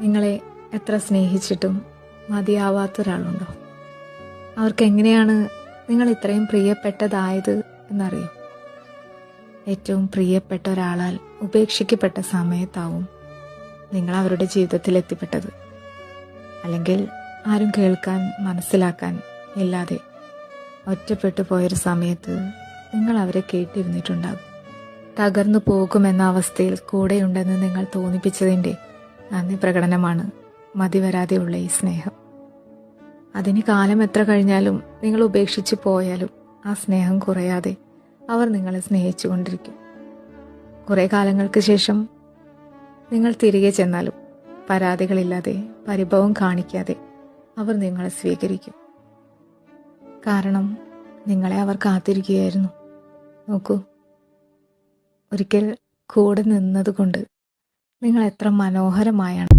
നിങ്ങളെ എത്ര സ്നേഹിച്ചിട്ടും മതിയാവാത്ത ഒരാളുണ്ടോ? അവർക്ക് എങ്ങനെയാണ് നിങ്ങൾ ഇത്രയും പ്രിയപ്പെട്ടതായത് എന്നറിയോ? ഏറ്റവും പ്രിയപ്പെട്ട ഒരാളാൽ ഉപേക്ഷിക്കപ്പെട്ട സമയത്താവും നിങ്ങൾ അവരുടെ ജീവിതത്തിൽ എത്തിപ്പെട്ടത്. അല്ലെങ്കിൽ ആരും കേൾക്കാൻ മനസ്സിലാക്കാൻ ഇല്ലാതെ ഒറ്റപ്പെട്ടു പോയൊരു സമയത്ത് നിങ്ങൾ അവരെ കേട്ടിരുന്നിട്ടുണ്ടാകും. തകർന്നു പോകുമെന്ന അവസ്ഥയിൽ കൂടെയുണ്ടെന്ന് നിങ്ങൾ തോന്നിപ്പിച്ചതിൻ്റെ നന്ദി പ്രകടനമാണ് മതിവരാതെയുള്ള ഈ സ്നേഹം. അതിന് കാലം എത്ര കഴിഞ്ഞാലും നിങ്ങൾ ഉപേക്ഷിച്ചു പോയാലും ആ സ്നേഹം കുറയാതെ അവർ നിങ്ങളെ സ്നേഹിച്ചു കൊണ്ടിരിക്കും. കുറേ കാലങ്ങൾക്ക് ശേഷം നിങ്ങൾ തിരികെ ചെന്നാലും പരാതികളില്ലാതെ, പരിഭവം കാണിക്കാതെ അവർ നിങ്ങളെ സ്വീകരിക്കും. കാരണം നിങ്ങളെ അവർ കാത്തിരിക്കുകയായിരുന്നു. നോക്കൂ, ഒരിക്കൽ കൂടെ നിന്നതുകൊണ്ട് നിങ്ങൾ എത്ര മനോഹരമായാണ്